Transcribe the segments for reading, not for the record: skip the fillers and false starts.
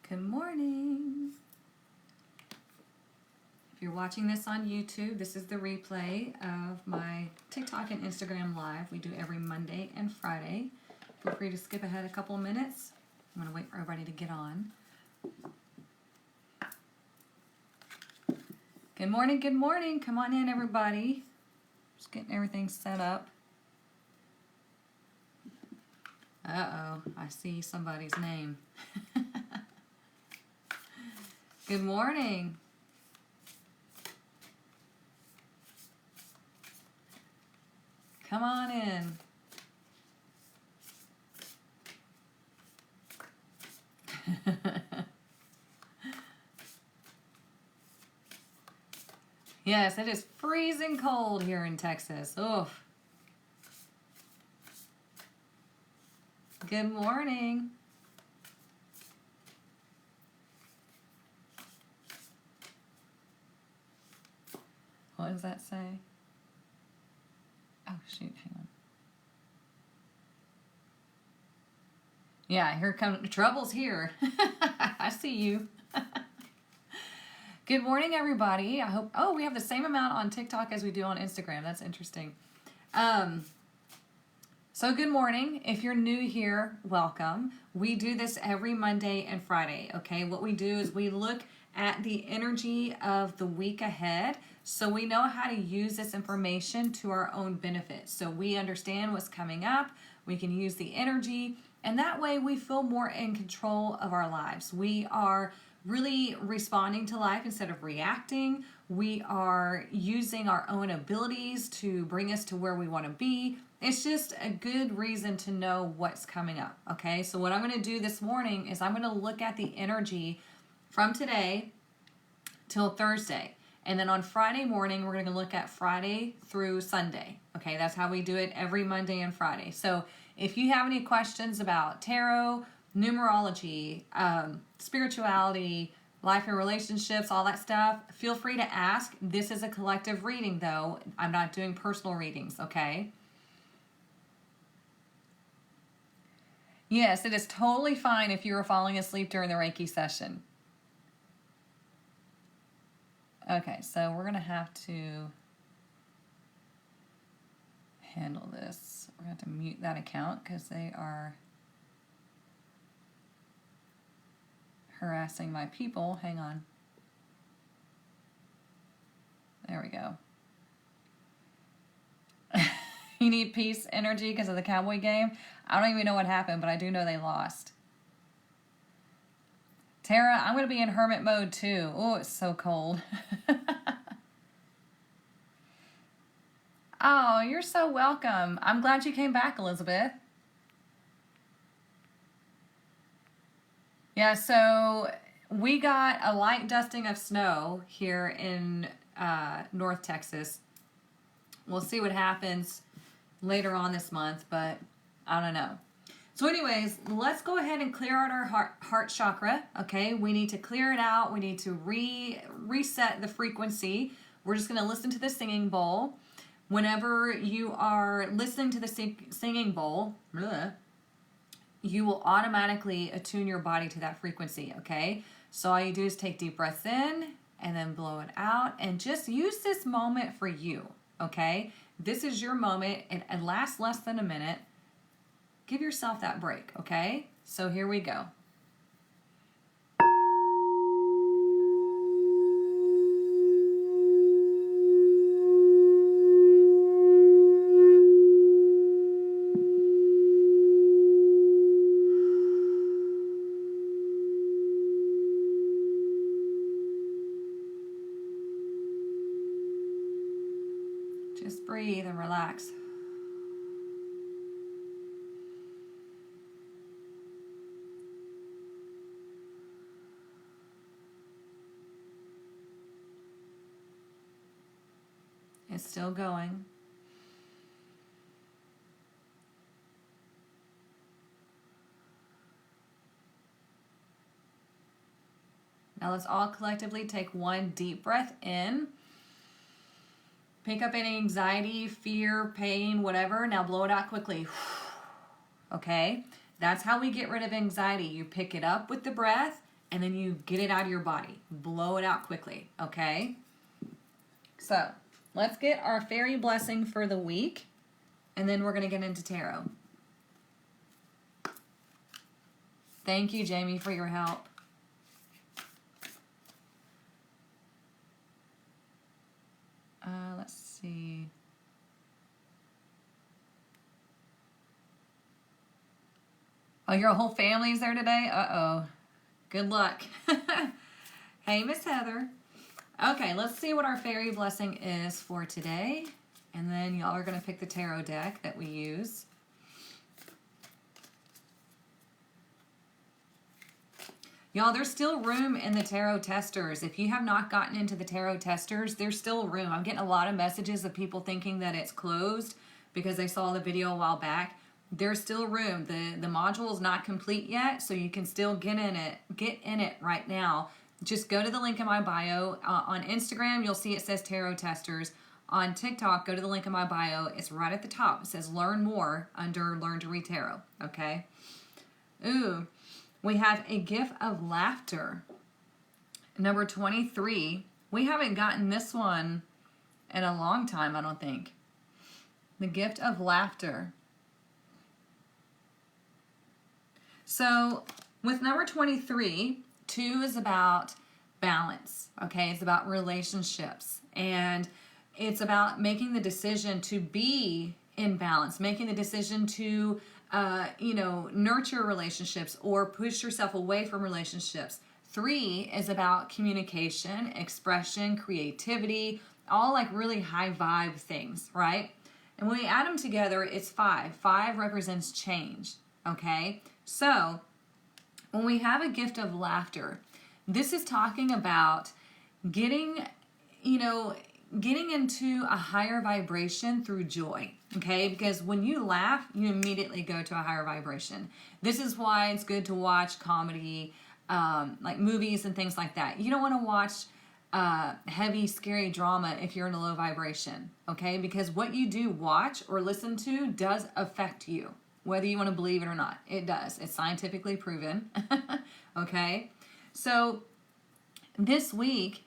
Good morning. If you're watching this on YouTube, this is the replay of my TikTok and Instagram live. We do every Monday and Friday. Feel free to skip ahead a couple of minutes. I'm going to wait for everybody to get on. Good morning, good morning. Come on in, everybody. Just getting everything set up. Uh-oh, I see somebody's name. Good morning. Come on in. Yes, it is freezing cold here in Texas. Oof. Good morning. What does that say? Oh, shoot, hang on. Yeah, here comes trouble's here. I see you. Good morning, everybody. I hope, oh, we have the same amount on TikTok as we do on Instagram. That's interesting. So good morning. If you're new here, welcome. We do this every Monday and Friday, okay? What we do is we look at the energy of the week ahead so we know how to use this information to our own benefit. So we understand what's coming up, we can use the energy, and that way we feel more in control of our lives. We are really responding to life instead of reacting. We are using our own abilities to bring us to where we want to be. It's just a good reason to know what's coming up, okay? So what I'm going to do this morning is I'm going to look at the energy from today till Thursday. And then on Friday morning, we're going to look at Friday through Sunday, okay? That's how we do it every Monday and Friday. So if you have any questions about tarot, numerology, spirituality, life and relationships, all that stuff, feel free to ask. This is a collective reading, though. I'm not doing personal readings, okay? Yes, it is totally fine if you were falling asleep during the Reiki session. Okay, so we're going to have to handle this. We're going to have to mute that account because they are harassing my people. Hang on. There we go. You need peace energy because of the Cowboy game? I don't even know what happened, but I do know they lost. Tara, I'm going to be in hermit mode too. Oh, it's so cold. Oh, you're so welcome. I'm glad you came back, Elizabeth. Yeah, so we got a light dusting of snow here in North Texas. We'll see what happens later on this month, but I don't know. So anyways, let's go ahead and clear out our heart chakra, okay? We need to clear it out. We need to reset the frequency. We're just going to listen to the singing bowl. Whenever you are listening to the singing bowl, you will automatically attune your body to that frequency, okay? So all you do is take deep breaths in and then blow it out and just use this moment for you, okay? This is your moment. It lasts less than a minute. Give yourself that break, okay? So here we go. Just breathe and relax. It's still going. Now let's all collectively take one deep breath in. Pick up any anxiety, fear, pain, whatever. Now blow it out quickly. Okay? That's how we get rid of anxiety. You pick it up with the breath and then you get it out of your body. Blow it out quickly, okay? So let's get our fairy blessing for the week, and then we're going to get into tarot. Thank you, Jamie, for your help. Let's see. Oh, your whole family's there today? Uh-oh. Good luck. Hey, Miss Heather. Okay, let's see what our fairy blessing is for today. And then y'all are going to pick the tarot deck that we use. Y'all, there's still room in the tarot testers. If you have not gotten into the tarot testers, there's still room. I'm getting a lot of messages of people thinking that it's closed because they saw the video a while back. There's still room. The module is not complete yet, so you can still get in it right now. Just go to the link in my bio. On Instagram, you'll see it says tarot testers. On TikTok, go to the link in my bio. It's right at the top. It says learn more under learn to read tarot. Okay. Ooh. We have a gift of laughter. Number 23. We haven't gotten this one in a long time, I don't think. The gift of laughter. So with number 23, 2 is about balance, okay? It's about relationships. And it's about making the decision to be in balance, making the decision to nurture relationships or push yourself away from relationships. 3 is about communication, expression, creativity, all like really high vibe things, right? And when we add them together, it's 5. 5 represents change, okay? So when we have a gift of laughter, this is talking about getting into a higher vibration through joy, okay? Because when you laugh, you immediately go to a higher vibration. This is why it's good to watch comedy, like movies and things like that. You don't want to watch heavy, scary drama if you're in a low vibration, okay? Because what you do watch or listen to does affect you, whether you want to believe it or not. It does. It's scientifically proven, okay? So this week,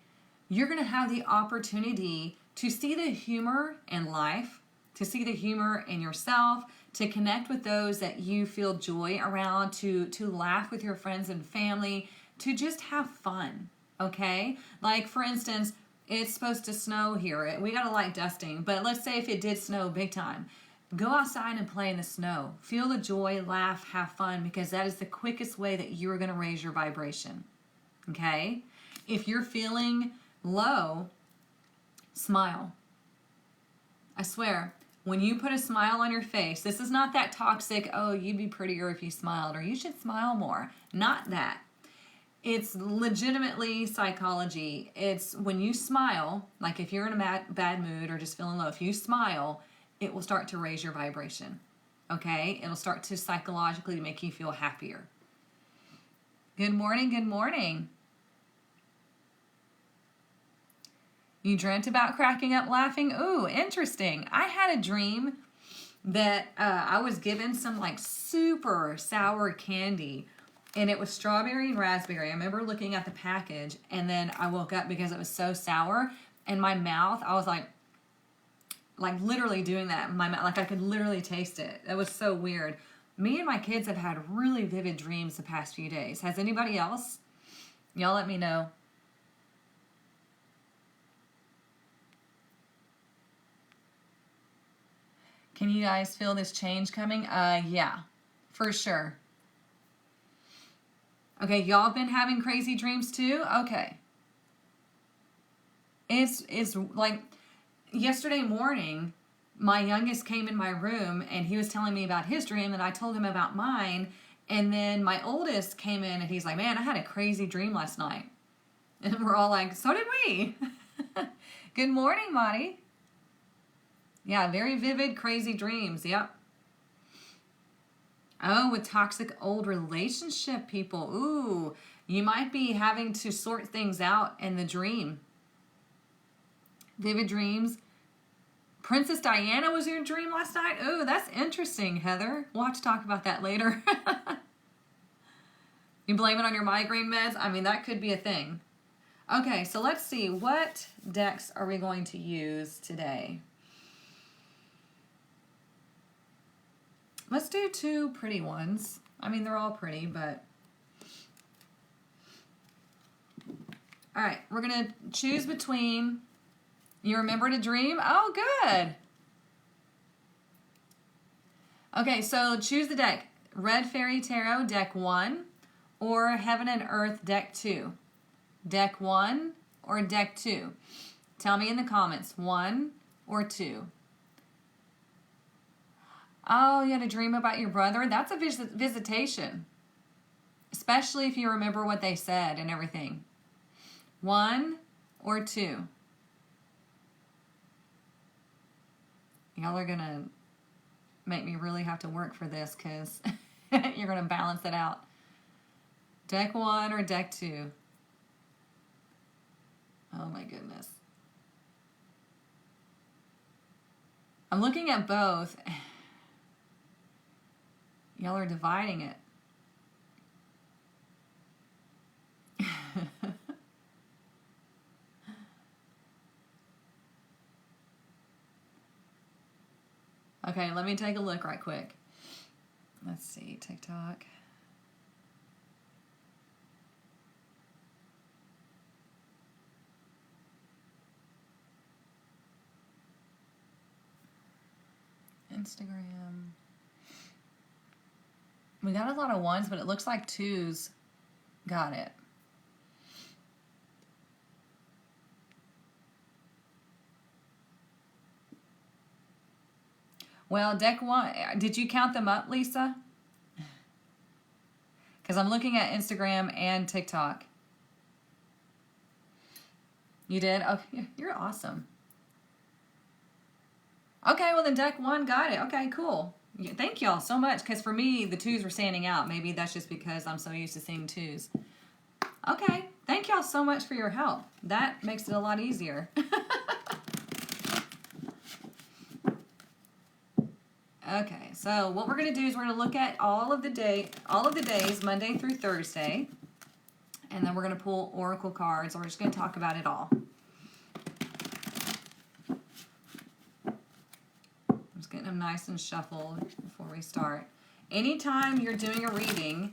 you're going to have the opportunity to see the humor in life, to see the humor in yourself, to connect with those that you feel joy around, to laugh with your friends and family, to just have fun, okay? Like, for instance, it's supposed to snow here. We got a light dusting, but let's say if it did snow big time. Go outside and play in the snow. Feel the joy, laugh, have fun, because that is the quickest way that you are going to raise your vibration, okay? If you're feeling low, smile. I swear, when you put a smile on your face, this is not that toxic, oh, you'd be prettier if you smiled, or you should smile more. Not that. It's legitimately psychology. It's when you smile, like if you're in a bad mood or just feeling low, if you smile, it will start to raise your vibration, okay? It'll start to psychologically make you feel happier. Good morning, good morning. You dreamt about cracking up laughing? Ooh, interesting. I had a dream that I was given some like super sour candy, and it was strawberry and raspberry. I remember looking at the package, and then I woke up because it was so sour, and my mouth, I was like literally doing that in my mouth. Like I could literally taste it. It was so weird. Me and my kids have had really vivid dreams the past few days. Has anybody else? Y'all let me know. Can you guys feel this change coming? Yeah, for sure. Okay, y'all been having crazy dreams too? Okay. It's like yesterday morning, my youngest came in my room and he was telling me about his dream and I told him about mine. And then my oldest came in and he's like, man, I had a crazy dream last night. And we're all like, so did we. Good morning, Monty. Yeah, very vivid, crazy dreams. Yep. Oh, with toxic old relationship people. Ooh, you might be having to sort things out in the dream. Vivid dreams. Princess Diana was your dream last night? Ooh, that's interesting, Heather. We'll have to talk about that later. You blame it on your migraine meds? I mean, that could be a thing. Okay, so let's see. What decks are we going to use today? Let's do two pretty ones. I mean, they're all pretty, but... All right, we're going to choose between... You remember to dream? Oh, good. Okay, so choose the deck. Red Fairy Tarot, deck 1, or Heaven and Earth, deck 2. Deck 1 or deck 2. Tell me in the comments, 1 or 2. Oh, you had a dream about your brother? That's a visitation. Especially if you remember what they said and everything. 1 or 2. Y'all are going to make me really have to work for this because you're going to balance it out. Deck 1 or deck 2? Oh my goodness. I'm looking at both. Y'all are dividing it. Okay, let me take a look right quick. Let's see, TikTok. Instagram. We got a lot of 1s, but it looks like 2s got it. Well, deck 1, did you count them up, Lisa? Because I'm looking at Instagram and TikTok. You did? Okay, you're awesome. Okay, well then deck 1 got it. Okay, cool. Thank y'all so much, because for me, the 2s were standing out. Maybe that's just because I'm so used to seeing 2s. Okay, thank y'all so much for your help. That makes it a lot easier. Okay, so what we're going to do is we're going to look at all of the days, Monday through Thursday, and then we're going to pull oracle cards. We're just going to talk about it all. I'm just getting them nice and shuffled before we start. Anytime you're doing a reading,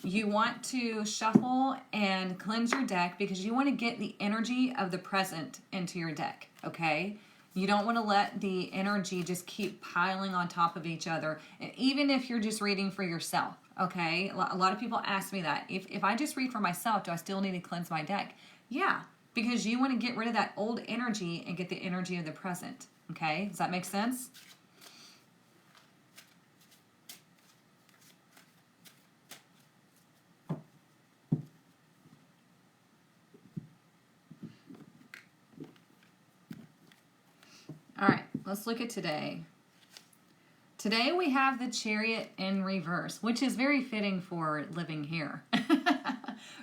you want to shuffle and cleanse your deck because you want to get the energy of the present into your deck, okay? You don't want to let the energy just keep piling on top of each other, even if you're just reading for yourself, okay? A lot of people ask me that. If I just read for myself, do I still need to cleanse my deck? Yeah, because you want to get rid of that old energy and get the energy of the present, okay? Does that make sense? All right, let's look at today. Today we have the Chariot in reverse, which is very fitting for living here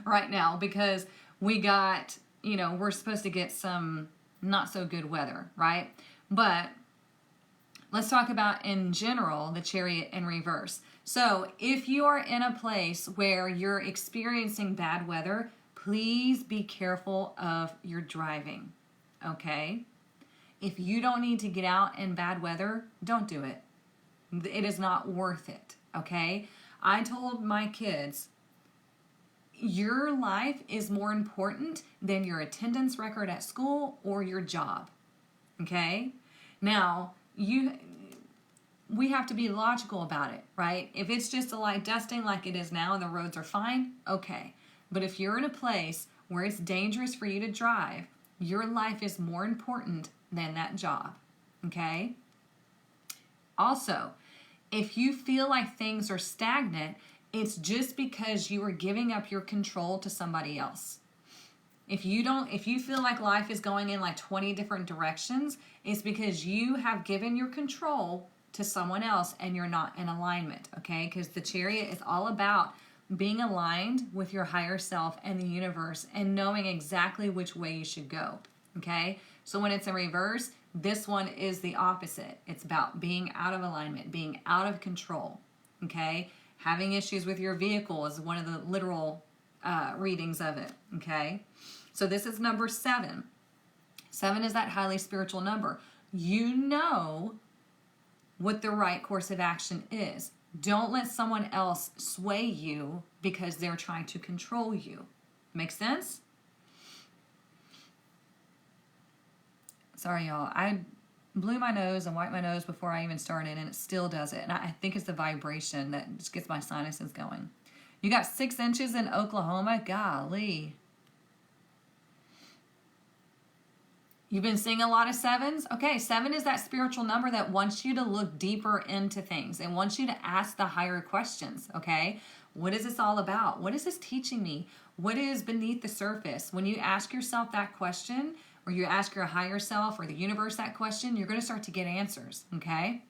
right now because we got, we're supposed to get some not so good weather, right? But let's talk about in general the Chariot in reverse. So if you are in a place where you're experiencing bad weather, please be careful of your driving, okay? If you don't need to get out in bad weather, don't do it. It is not worth it, okay? I told my kids, your life is more important than your attendance record at school or your job, okay? Now, we have to be logical about it, right? If it's just a light dusting like it is now and the roads are fine, okay. But if you're in a place where it's dangerous for you to drive, your life is more important than that job, okay? Also, if you feel like things are stagnant, it's just because you are giving up your control to somebody else. If you feel like life is going in like 20 different directions, it's because you have given your control to someone else and you're not in alignment, okay? Because the Chariot is all about being aligned with your higher self and the universe and knowing exactly which way you should go, okay? So when it's in reverse, this one is the opposite. It's about being out of alignment, being out of control, okay? Having issues with your vehicle is one of the literal readings of it, okay? So this is number 7. 7 is that highly spiritual number. You know what the right course of action is. Don't let someone else sway you because they're trying to control you. Make sense? Sorry, y'all. I blew my nose and wiped my nose before I even started, and it still does it. And I think it's the vibration that just gets my sinuses going. You got 6 inches in Oklahoma? Golly. You've been seeing a lot of 7s? Okay, 7 is that spiritual number that wants you to look deeper into things and wants you to ask the higher questions, okay? What is this all about? What is this teaching me? What is beneath the surface? When you ask yourself that question, or you ask your higher self or the universe that question, you're going to start to get answers, okay?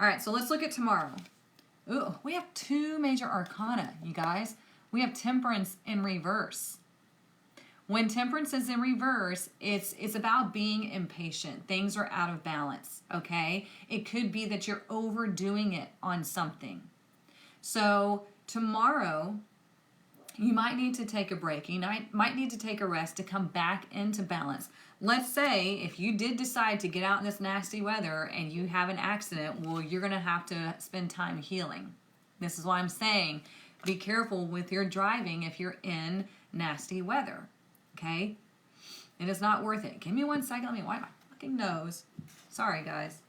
All right, so let's look at tomorrow. Ooh, we have 2 major arcana, you guys. We have Temperance in reverse. When Temperance is in reverse, it's about being impatient. Things are out of balance, okay? It could be that you're overdoing it on something. So tomorrow, you might need to take a break. You might need to take a rest to come back into balance. Let's say if you did decide to get out in this nasty weather and you have an accident, well, you're going to have to spend time healing. This is why I'm saying be careful with your driving if you're in nasty weather. Okay? It is not worth it. Give me 1 second. Let me wipe my fucking nose. Sorry, guys.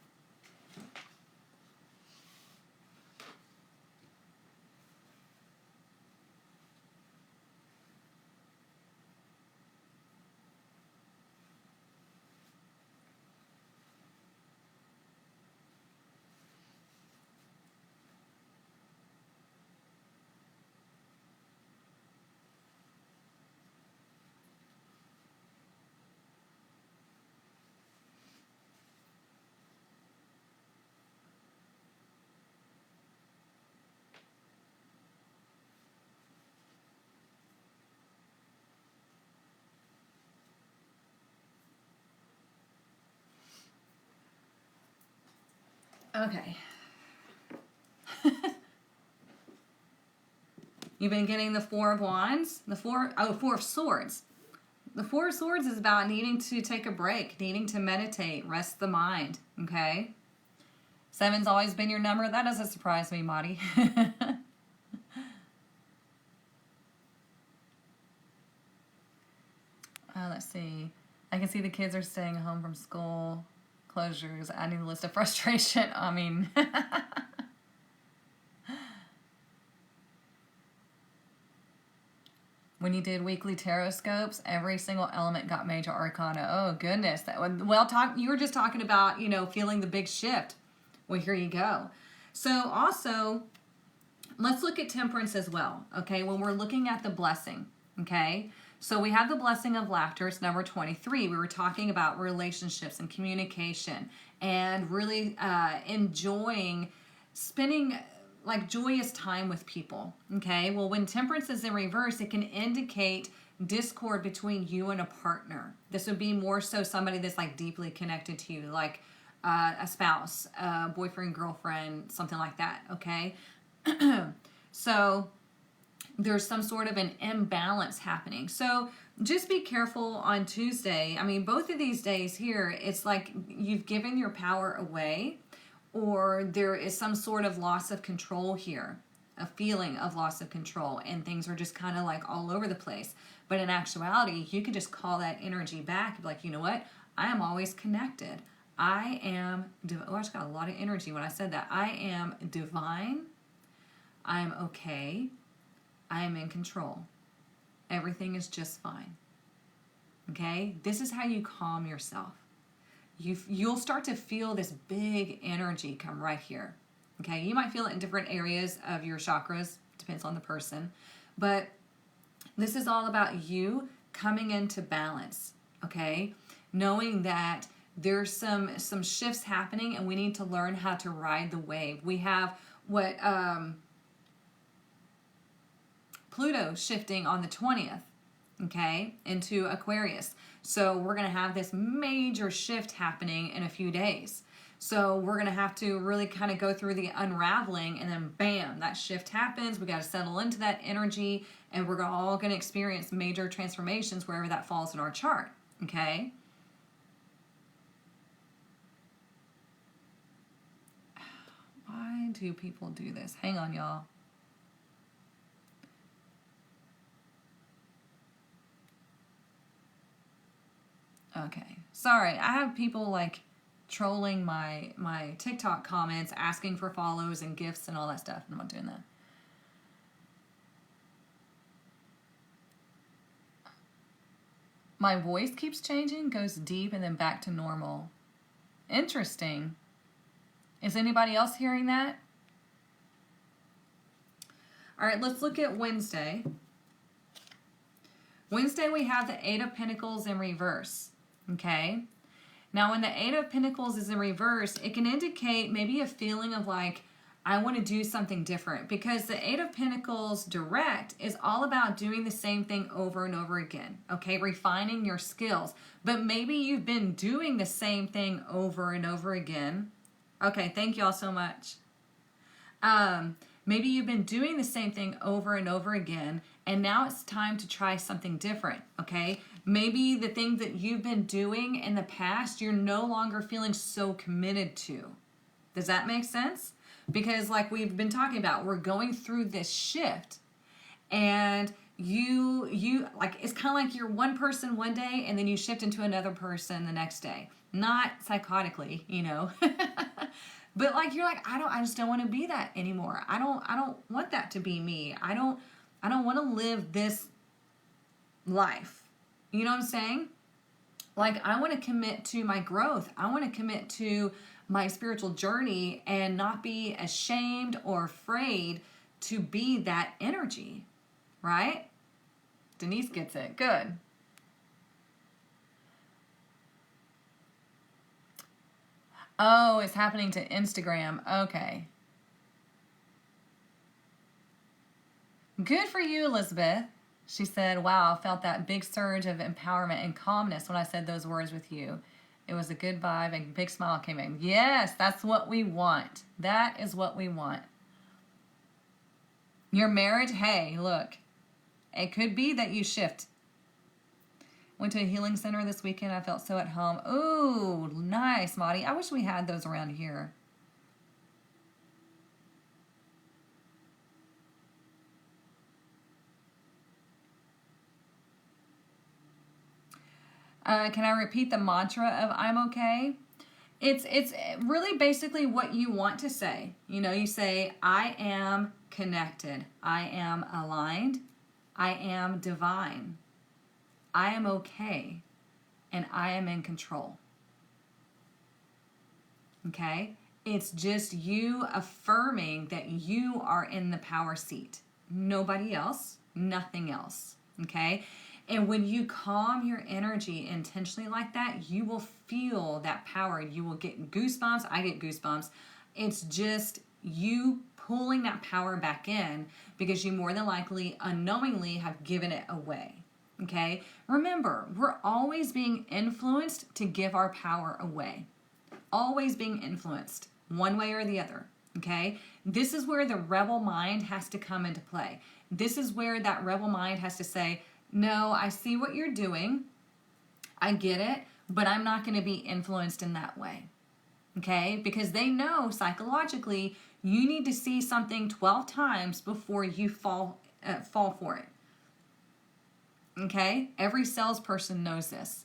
Okay. You've been getting the 4 of Wands, the 4 of Swords. The 4 of Swords is about needing to take a break, needing to meditate, rest the mind, okay? 7's always been your number. That doesn't surprise me, Marty. Let's see. I can see the kids are staying home from school closures. Adding a list of frustration. I mean... When you did weekly tarot scopes, every single element got major arcana. Oh, goodness. You were just talking about, feeling the big shift. Well, here you go. So also, let's look at Temperance as well, okay? When we're looking at the blessing, okay? So we have the blessing of laughter. It's number 23. We were talking about relationships and communication and really enjoying spending like joyous time with people, okay? Well, when Temperance is in reverse, it can indicate discord between you and a partner. This would be more so somebody that's like deeply connected to you, like a spouse, a boyfriend, girlfriend, something like that, okay? So there's some sort of an imbalance happening. So just be careful on Tuesday. I mean, both of these days here, it's like you've given your power away, or there is some sort of loss of control here, a feeling of loss of control, and things are just kind of like all over the place. But in actuality, you could just call that energy back, like, you know what? I am always connected. I just got a lot of energy when I said that. I am divine. I am okay. I am in control. Everything is just fine. Okay? This is how you calm yourself. You'll start to feel this big energy come right here. Okay, you might feel it in different areas of your chakras, depends on the person, but this is all about you coming into balance, okay? Knowing that there's some shifts happening and we need to learn how to ride the wave. We have what Pluto shifting on the 20th, okay, into Aquarius. So we're going to have this major shift happening in a few days. So we're going to have to really kind of go through the unraveling, and then bam, that shift happens. We got to settle into that energy, and we're all going to experience major transformations wherever that falls in our chart. Okay? Why do people do this? Hang on, y'all. Okay. Sorry, I have people like trolling my TikTok comments, asking for follows and gifts and all that stuff. I'm not doing that. My voice keeps changing, goes deep, and then back to normal. Interesting. Is anybody else hearing that? All right, let's look at Wednesday. Wednesday, we have the Eight of Pentacles in reverse. Okay? Now, when the Eight of Pentacles is in reverse, it can indicate maybe a feeling of like, I want to do something different, because the Eight of Pentacles direct is all about doing the same thing over and over again, okay? Refining your skills. But maybe you've been doing the same thing over and over again. Okay, thank you all so much. Maybe you've been doing the same thing over and over again, and now it's time to try something different, okay? Maybe the thing that you've been doing in the past, you're no longer feeling so committed to. Does that make sense? Because like we've been talking about, we're going through this shift, and you like, it's kind of like you're one person one day and then you shift into another person the next day. Not psychotically, you know. But like you're like, I just don't want to be that anymore. I don't want that to be me. I don't want to live this life. You know what I'm saying? Like, I want to commit to my growth. I want to commit to my spiritual journey and not be ashamed or afraid to be that energy, right? Denise gets it. Good. Oh, it's happening to Instagram. Okay. Good for you, Elizabeth. She said, wow, I felt that big surge of empowerment and calmness when I said those words with you. It was a good vibe and a big smile came in. Yes, that's what we want. That is what we want. Your marriage, hey, look, it could be that you shift. Went to a healing center this weekend. I felt so at home. Ooh, nice, Maudie. I wish we had those around here. Can I repeat the mantra of I'm okay? It's really basically what you want to say. You know, you say, I am connected. I am aligned. I am divine. I am okay. And I am in control. Okay? It's just you affirming that you are in the power seat. Nobody else, nothing else. Okay? And when you calm your energy intentionally like that, you will feel that power. You will get goosebumps. I get goosebumps. It's just you pulling that power back in because you more than likely unknowingly have given it away. Okay? Remember, we're always being influenced to give our power away. Always being influenced one way or the other. Okay? This is where the rebel mind has to come into play. This is where that rebel mind has to say, no, I see what you're doing. I get it, but I'm not going to be influenced in that way. Okay? Because they know psychologically you need to see something 12 times before you fall for it. Okay? Every salesperson knows this.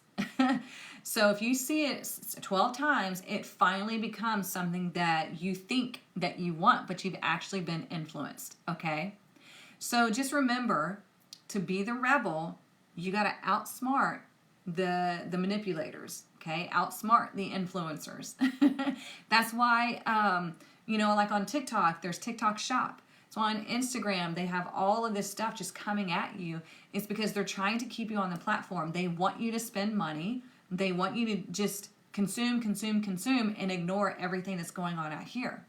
So if you see it 12 times, it finally becomes something that you think that you want, but you've actually been influenced. Okay? So just remember, to be the rebel, you got to outsmart the manipulators, okay? Outsmart the influencers. That's why, like on TikTok, there's TikTok Shop. So on Instagram, they have all of this stuff just coming at you. It's because they're trying to keep you on the platform. They want you to spend money. They want you to just consume, and ignore everything that's going on out here.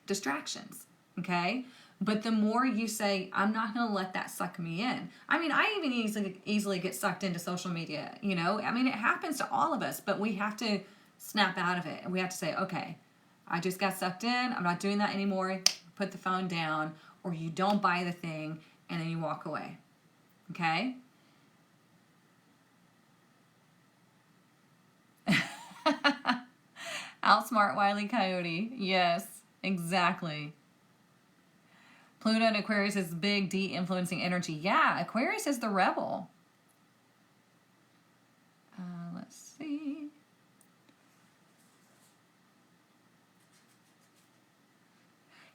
Distractions, okay? But the more you say, I'm not going to let that suck me in. I mean, I even easily get sucked into social media, you know. I mean, it happens to all of us, but we have to snap out of it. And we have to say, okay, I just got sucked in. I'm not doing that anymore. Put the phone down, or you don't buy the thing and then you walk away. Okay? Outsmart Wile E. Coyote. Yes, exactly. Pluto and Aquarius is big de-influencing energy. Yeah, Aquarius is the rebel. Let's see.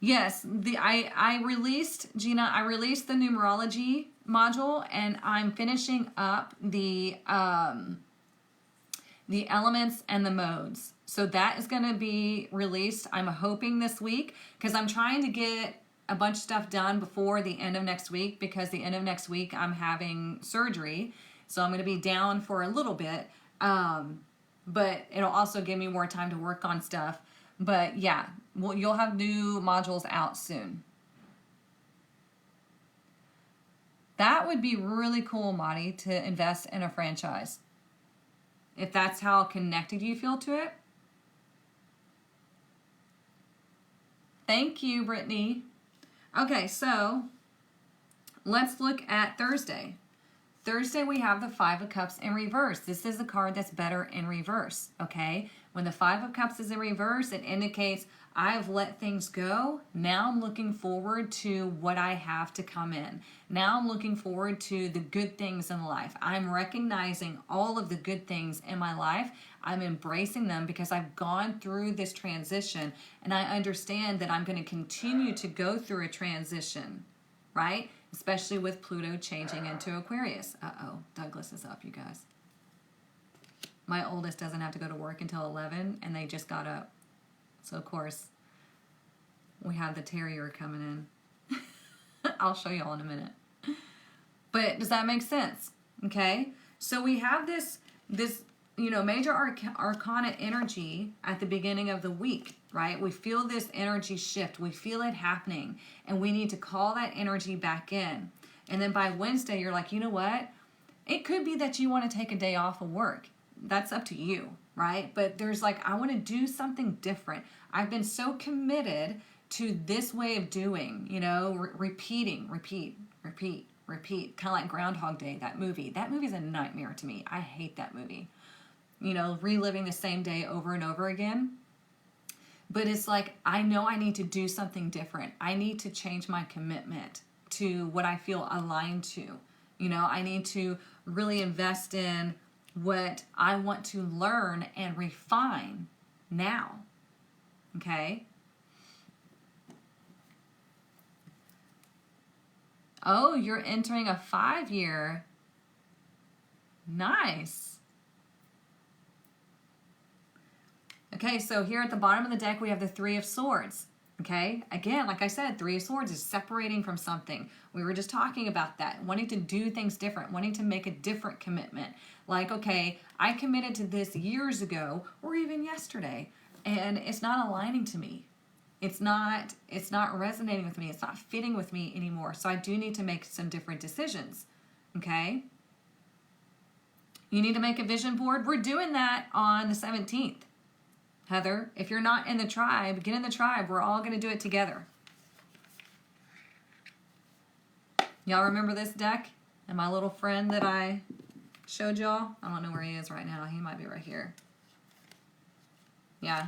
Yes, I released, Gina, I released the numerology module, and I'm finishing up the elements and the modes. So that is going to be released, I'm hoping, this week, because I'm trying to get a bunch of stuff done before the end of next week, because the end of next week I'm having surgery. So I'm going to be down for a little bit, but it'll also give me more time to work on stuff. But yeah, well, you'll have new modules out soon. That would be really cool, Madi, to invest in a franchise. If that's how connected you feel to it. Thank you, Brittany. Okay, so let's look at Thursday. Thursday, we have the Five of Cups in reverse. This is a card that's better in reverse, okay? When the Five of Cups is in reverse, it indicates I've let things go. Now I'm looking forward to what I have to come in. Now I'm looking forward to the good things in life. I'm recognizing all of the good things in my life. I'm embracing them because I've gone through this transition, and I understand that I'm going to continue to go through a transition, right? Especially with Pluto changing into Aquarius. Uh-oh, Douglas is up, you guys. My oldest doesn't have to go to work until 11, and they just got up. So, of course, we have the terrier coming in. I'll show you all in a minute. But does that make sense? Okay? So we have this major arcana energy at the beginning of the week, right? We feel this energy shift. We feel it happening, and we need to call that energy back in. And then by Wednesday, you're like, you know what? It could be that you want to take a day off of work. That's up to you, right? But there's like, I want to do something different. I've been so committed to this way of doing, repeat, kind of like Groundhog Day, that movie. That movie's a nightmare to me. I hate that movie. Reliving the same day over and over again. But it's like, I know I need to do something different. I need to change my commitment to what I feel aligned to. I need to really invest in what I want to learn and refine now. Okay? Oh, you're entering a 5-year. Nice. Okay, so here at the bottom of the deck, we have the Three of Swords. Okay, again, like I said, Three of Swords is separating from something. We were just talking about that, wanting to do things different, wanting to make a different commitment. Like, okay, I committed to this years ago or even yesterday, and it's not aligning to me. It's not resonating with me. It's not fitting with me anymore. So I do need to make some different decisions. Okay? You need to make a vision board. We're doing that on the 17th. Heather, if you're not in the tribe, get in the tribe. We're all going to do it together. Y'all remember this deck? And my little friend that I showed y'all? I don't know where he is right now. He might be right here. Yeah.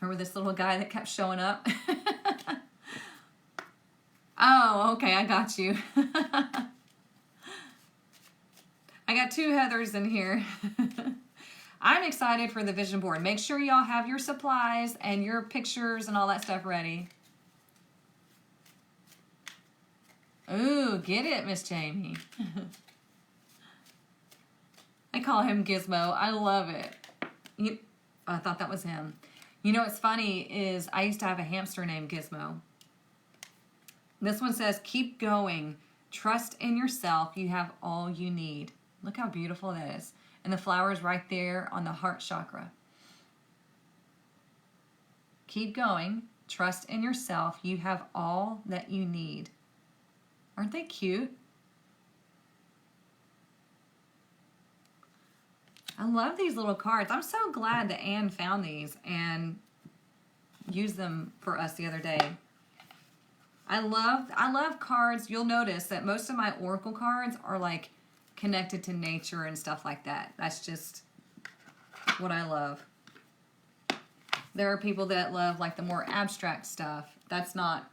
Remember this little guy that kept showing up? Oh, okay. I got you. I got 2 Heathers in here. I'm excited for the vision board. Make sure y'all have your supplies and your pictures and all that stuff ready. Ooh, get it, Miss Jamie. I call him Gizmo. I love it. I thought that was him. What's funny is I used to have a hamster named Gizmo. This one says, keep going. Trust in yourself. You have all you need. Look how beautiful that is. And the flower is right there on the heart chakra. Keep going. Trust in yourself. You have all that you need. Aren't they cute? I love these little cards. I'm so glad that Anne found these and used them for us the other day. I love cards. You'll notice that most of my oracle cards are like connected to nature and stuff like that. That's just what I love. There are people that love like the more abstract stuff. That's not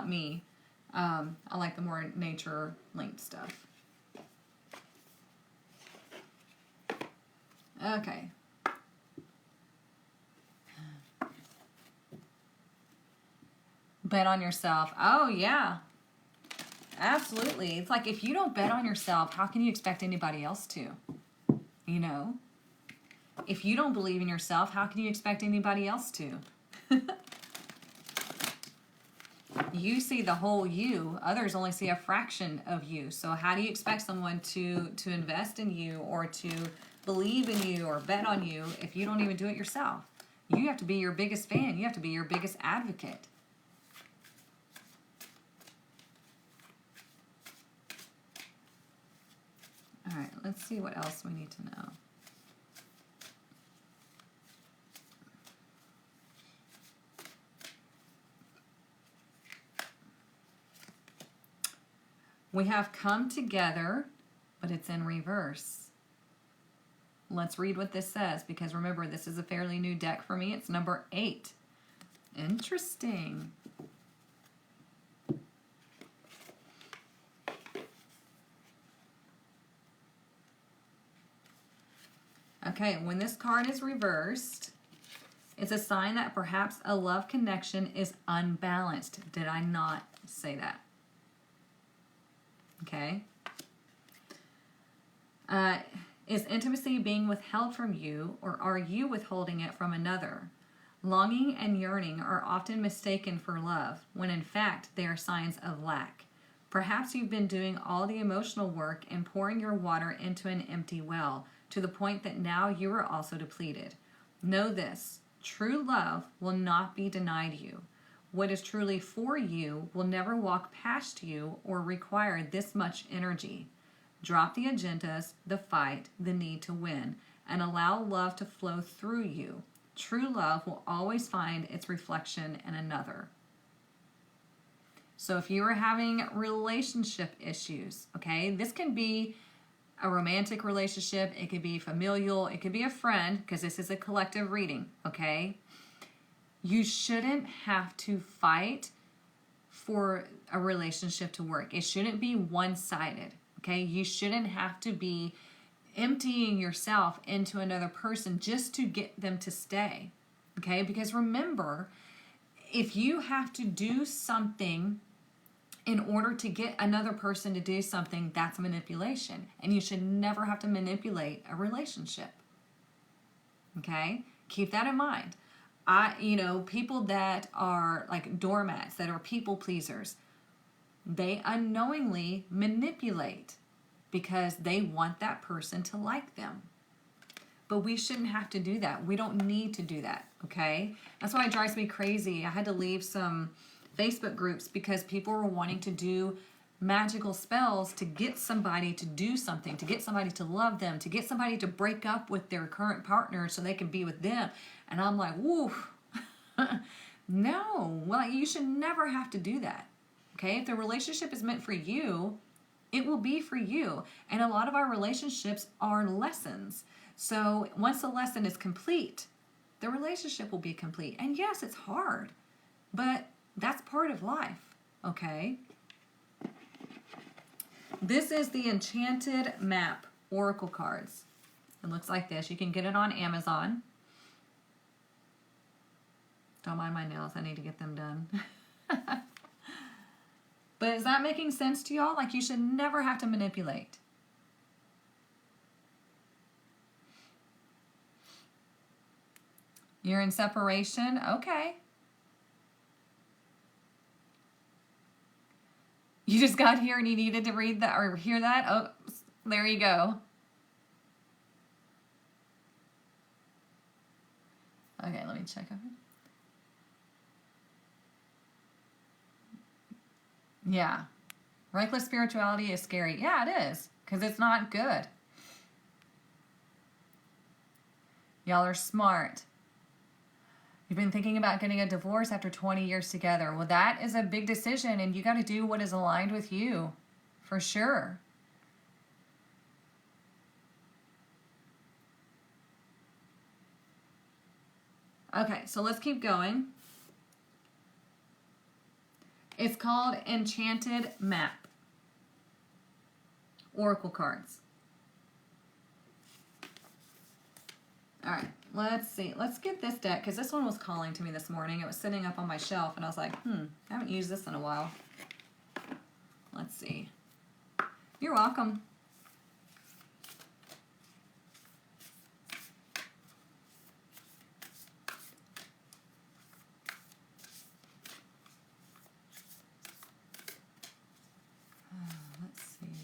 me. I like the more nature linked stuff. Okay. Bet on yourself. Oh, yeah. Absolutely. It's like if you don't bet on yourself, how can you expect anybody else to? You know? If you don't believe in yourself, how can you expect anybody else to? You see the whole you. Others only see a fraction of you. So how do you expect someone to invest in you or to believe in you or bet on you if you don't even do it yourself? You have to be your biggest fan. You have to be your biggest advocate. All right, let's see what else we need to know. We have come together, but it's in reverse. Let's read what this says, because remember, this is a fairly new deck for me. It's number 8. Interesting. Okay, when this card is reversed, it's a sign that perhaps a love connection is unbalanced. Did I not say that? Okay. Is intimacy being withheld from you, or are you withholding it from another? Longing and yearning are often mistaken for love, when in fact they are signs of lack. Perhaps you've been doing all the emotional work and pouring your water into an empty well, to the point that now you are also depleted. Know this, true love will not be denied you. What is truly for you will never walk past you or require this much energy. Drop the agendas, the fight, the need to win, and allow love to flow through you. True love will always find its reflection in another. So if you are having relationship issues, okay, this can be a romantic relationship, it could be familial, it could be a friend, because this is a collective reading, okay? You shouldn't have to fight for a relationship to work. It shouldn't be one-sided, okay? You shouldn't have to be emptying yourself into another person just to get them to stay, okay? Because remember, if you have to do something in order to get another person to do something, that's manipulation. And you should never have to manipulate a relationship, okay? Keep that in mind. People that are like doormats, that are people pleasers, they unknowingly manipulate because they want that person to like them. But we shouldn't have to do that. We don't need to do that, okay? That's why it drives me crazy. I had to leave some Facebook groups because people were wanting to do magical spells to get somebody to do something, to get somebody to love them, to get somebody to break up with their current partner so they can be with them. And I'm like, woo, no, well, you should never have to do that. Okay, if the relationship is meant for you, it will be for you. And a lot of our relationships are lessons. So once the lesson is complete, the relationship will be complete. And yes, it's hard, but that's part of life, okay? This is the Enchanted Map Oracle cards. It looks like this. You can get it on Amazon. Don't mind my nails. I need to get them done. But is that making sense to y'all? Like, you should never have to manipulate. You're in separation? Okay. You just got here and you needed to read that or hear that? Oh, there you go. Okay, let me check over. Yeah. Reckless spirituality is scary. Yeah, it is. Because it's not good. Y'all are smart. You've been thinking about getting a divorce after 20 years together. Well, that is a big decision, and you got to do what is aligned with you, for sure. Okay, so let's keep going. It's called Enchanted Map. Oracle cards. All right, let's see. Let's get this deck, because this one was calling to me this morning. It was sitting up on my shelf, and I was like, I haven't used this in a while. Let's see. You're welcome.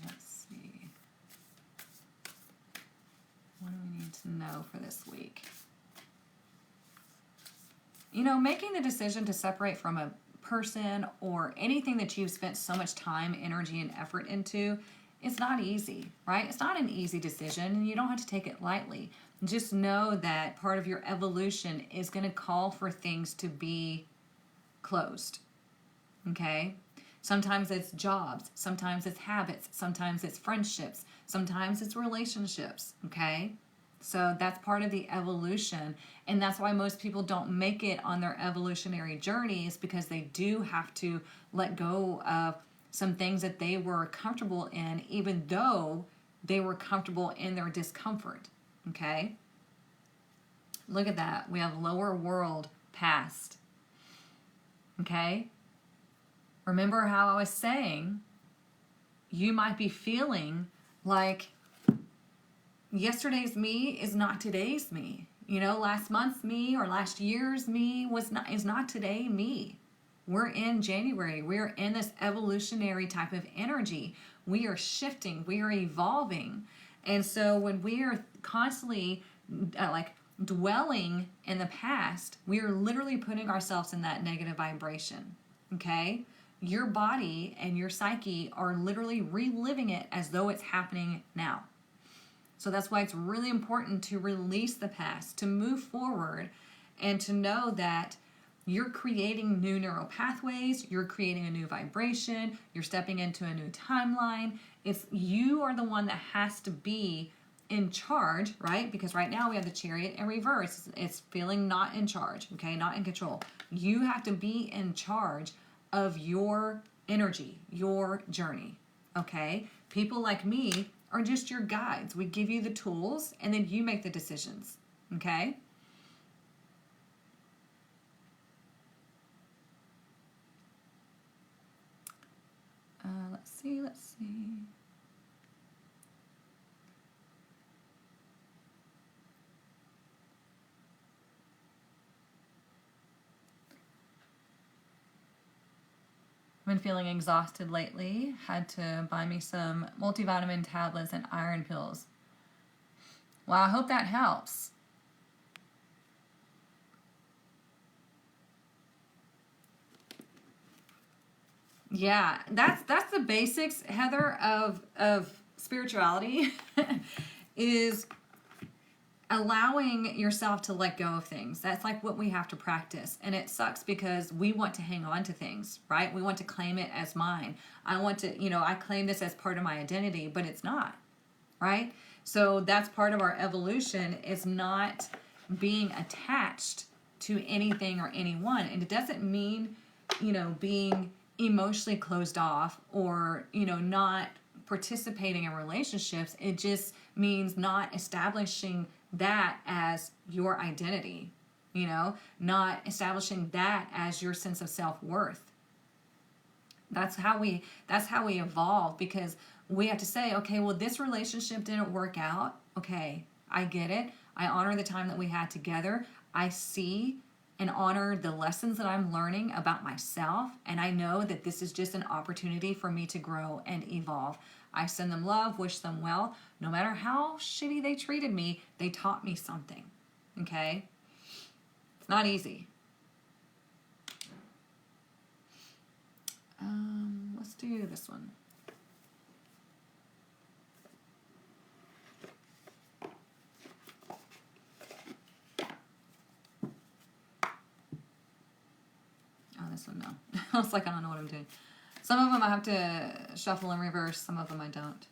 Let's see. What do we need to know for this week? You know, making the decision to separate from a person or anything that you've spent so much time, energy, and effort into, it's not easy, right? It's not an easy decision, and you don't have to take it lightly. Just know that part of your evolution is going to call for things to be closed, okay? Sometimes it's jobs, sometimes it's habits, sometimes it's friendships, sometimes it's relationships, okay? So that's part of the evolution, and that's why most people don't make it on their evolutionary journeys, because they do have to let go of some things that they were comfortable in, even though they were comfortable in their discomfort, okay? Look at that. We have lower world past, okay? Remember how I was saying you might be feeling like yesterday's me is not today's me. You know, last month's me or last year's me is not today me. We're in January. We're in this evolutionary type of energy. We are shifting. We are evolving. And so when we are constantly dwelling in the past, we are literally putting ourselves in that negative vibration. Okay? Your body and your psyche are literally reliving it as though it's happening now. So that's why it's really important to release the past, to move forward, and to know that you're creating new neural pathways, you're creating a new vibration, you're stepping into a new timeline. It's you are the one that has to be in charge, right? Because right now we have the Chariot in reverse. It's feeling not in charge, okay? Not in control. You have to be in charge of your energy, your journey, okay? People like me are just your guides. We give you the tools, and then you make the decisions, okay? Let's see. I've been feeling exhausted lately. Had to buy me some multivitamin tablets and iron pills. Well, I hope that helps. Yeah, that's the basics, Heather, of spirituality is allowing yourself to let go of things. That's like what we have to practice. And it sucks because we want to hang on to things, right? We want to claim it as mine. I want to, I claim this as part of my identity, but it's not, right? So that's part of our evolution, is not being attached to anything or anyone. And it doesn't mean, being emotionally closed off or, not participating in relationships. It just means not establishing that as your identity, not establishing that as your sense of self-worth. That's how we evolve, because we have to say, okay, well, this relationship didn't work out. Okay, I get it. I honor the time that we had together. I see and honor the lessons that I'm learning about myself, and I know that this is just an opportunity for me to grow and evolve. I send them love, wish them well. No matter how shitty they treated me, they taught me something, okay? It's not easy. Let's do this one. I was like, I don't know what I'm doing. Some of them I have to shuffle in reverse. Some of them I don't.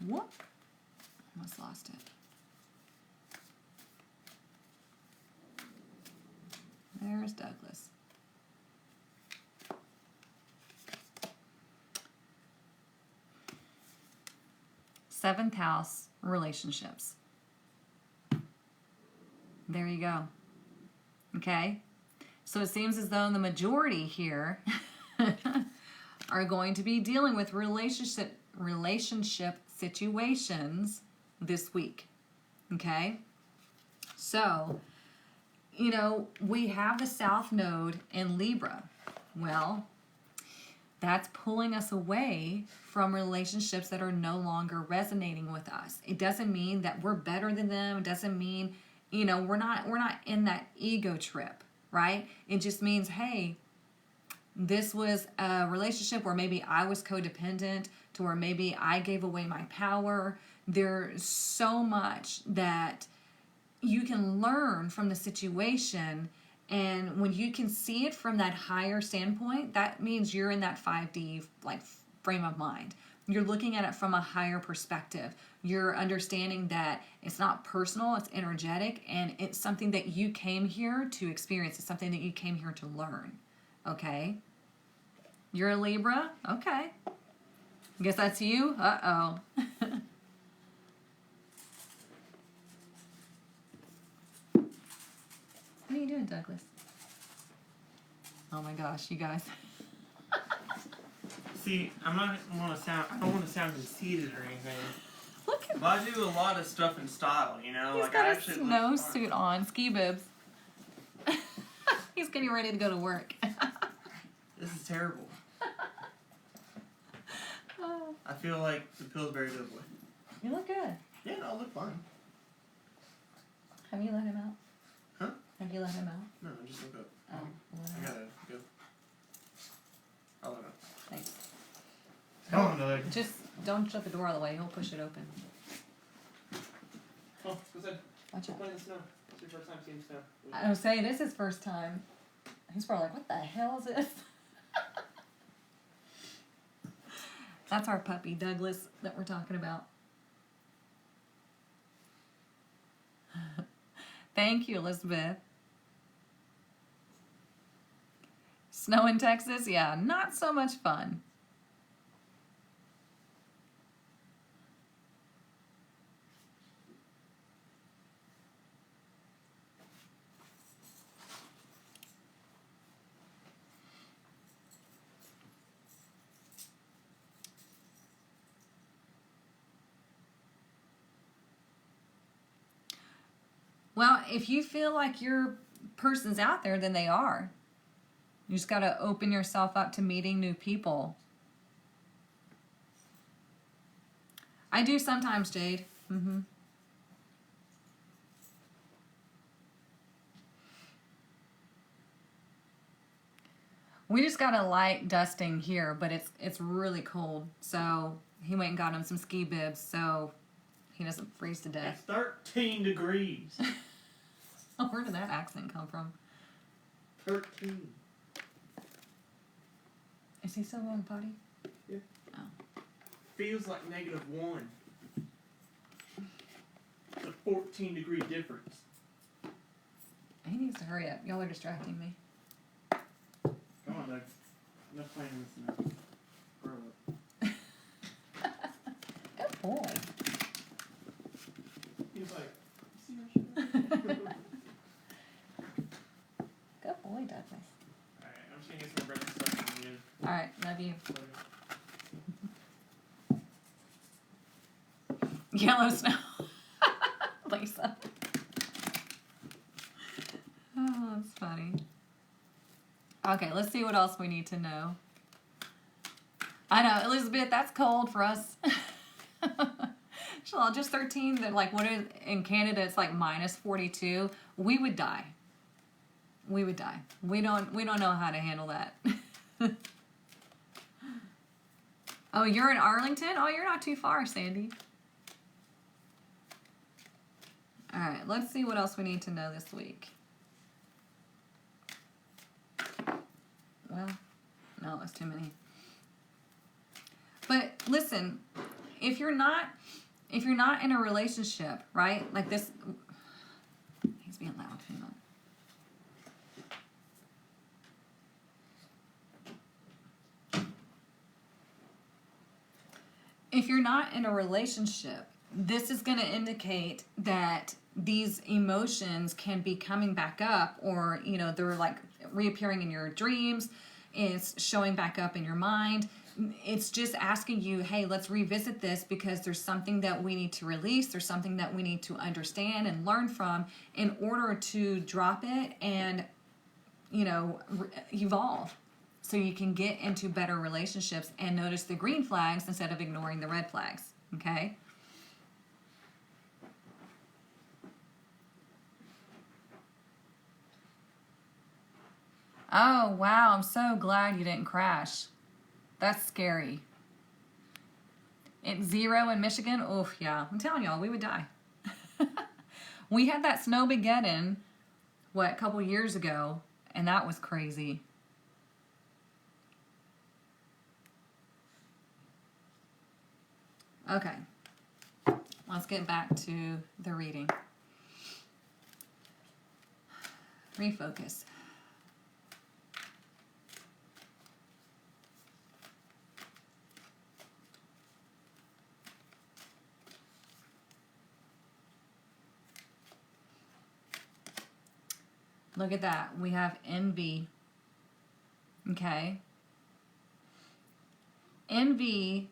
Whoop. Almost lost it. There's Douglas. Seventh house, relationships. There you go. Okay? So it seems as though the majority here are going to be dealing with relationship situations this week. Okay? So, you know, we have the South Node in Libra. Well, that's pulling us away from relationships that are no longer resonating with us. It doesn't mean that we're better than them. It doesn't mean, you know, we're not in that ego trip, right? It just means, hey, this was a relationship where maybe I was codependent, to where maybe I gave away my power. There's so much that you can learn from the situation, and when you can see it from that higher standpoint, that means you're in that 5D like frame of mind. You're looking at it from a higher perspective. You're understanding that it's not personal, it's energetic, and it's something that you came here to experience. It's something that you came here to learn. Okay? You're a Libra? Okay. Guess that's you? Uh-oh. What are you doing, Douglas? Oh my gosh, you guys. See, I don't want to sound conceited or anything. Look at But I do a lot of stuff in style, you know? He's like got I a actually snowsuit on, ski bibs. He's getting ready to go to work. This is terrible. Oh. I feel like the Pillsbury Doughboy. You look good. Yeah, no, I look fine. Have you let him out? Huh? Have you let him out? No, I just woke up. Oh, let I him out. gotta go. I'll let him. Thanks. Come on, Doug. Just don't shut the door all the way. He'll push it open. Oh, what's that? Watch out. Playing the snow. It's your first time seeing snow. I was saying, this is his first time. He's probably like, what the hell is this? That's our puppy, Douglas, that we're talking about. Thank you, Elizabeth. Snow in Texas? Yeah, not so much fun. Well, if you feel like your person's out there, then they are. You just got to open yourself up to meeting new people. I do sometimes, Jade. Mm-hmm. We just got a light dusting here, but it's really cold. So he went and got him some ski bibs so he doesn't freeze to death. It's 13 degrees. Where did that accent come from? 13. Is he still going potty? Yeah. Oh. Feels like -1. It's a 14-degree difference. He needs to hurry up. Y'all are distracting me. Come on, Doug. I'm not playing this now. Grow up. Good boy. He's like, see my shit? Good boy, Douglas. Alright, I'm just gonna get some breakfast stuff from you. Alright, love you. Yellow snow. Lisa. Oh, that's funny. Okay, let's see what else we need to know. I know, Elizabeth, that's cold for us. Just 13, they're like, what is, in Canada, it's like -42. We would die. We would die. We don't know how to handle that. Oh, you're in Arlington? Oh, you're not too far, Sandy. All right, let's see what else we need to know this week. Well, no, it's too many. But listen, if you're not in a relationship, right? Like this, he's being loud. Hang on. If you're not in a relationship, this is going to indicate that these emotions can be coming back up, or they're like reappearing in your dreams. It's showing back up in your mind. It's just asking you, hey, let's revisit this because there's something that we need to release. There's something that we need to understand and learn from in order to drop it and evolve, so you can get into better relationships and notice the green flags instead of ignoring the red flags. Okay? Oh, wow. I'm so glad you didn't crash. That's scary. It's 0 in Michigan. Oof, yeah. I'm telling y'all, we would die. We had that snowmageddon, a couple years ago, and that was crazy. Okay. Let's get back to the reading. Refocus. Look at that. We have envy. Okay. Envy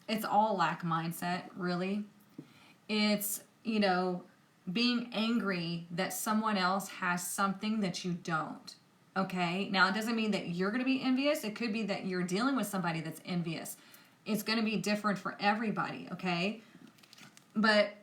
it's all lack mindset, really. It's, being angry that someone else has something that you don't. Okay. Now, it doesn't mean that you're going to be envious. It could be that you're dealing with somebody that's envious. It's going to be different for everybody. Okay. But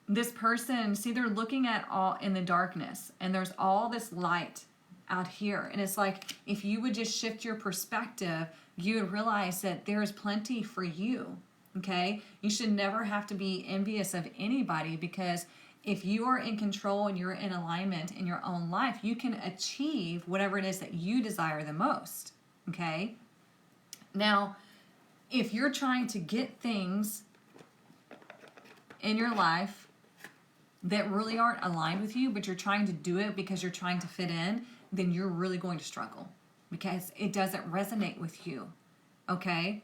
this person, see, they're looking at all in the darkness, and there's all this light out here. And it's like, if you would just shift your perspective, you would realize that there's plenty for you. Okay? You should never have to be envious of anybody, because if you are in control and you're in alignment in your own life, you can achieve whatever it is that you desire the most. Okay? Now, if you're trying to get things in your life that really aren't aligned with you, but you're trying to do it because you're trying to fit in, then you're really going to struggle because it doesn't resonate with you. Okay?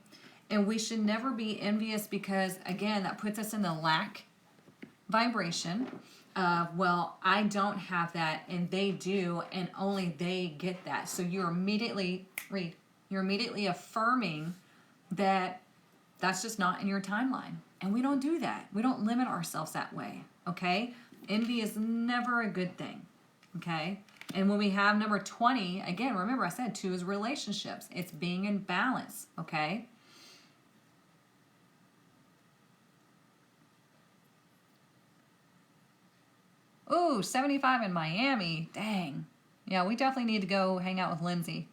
And we should never be envious, because, again, that puts us in the lack vibration of, well, I don't have that and they do, and only they get that. So you're immediately affirming that that's just not in your timeline. And we don't do that. We don't limit ourselves that way. Okay? Envy is never a good thing. Okay? And when we have number 20, again, remember I said 2 is relationships. It's being in balance. Okay? Ooh, 75 in Miami. Dang. Yeah, we definitely need to go hang out with Lindsay.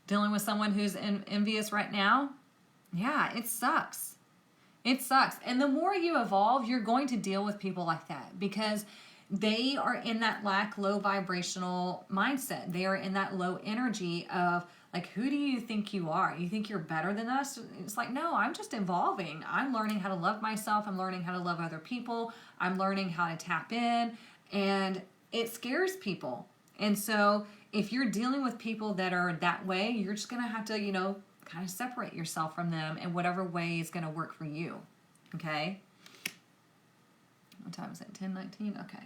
Dealing with someone who's envious right now? Yeah, it sucks. It sucks. And the more you evolve, you're going to deal with people like that, because they are in that low vibrational mindset. They are in that low energy of, like, who do you think you are? You think you're better than us? It's like, no, I'm just evolving. I'm learning how to love myself. I'm learning how to love other people. I'm learning how to tap in. And it scares people. And so if you're dealing with people that are that way, you're just going to have to, kind of separate yourself from them in whatever way is going to work for you. Okay? What time is it? 10:19? Okay.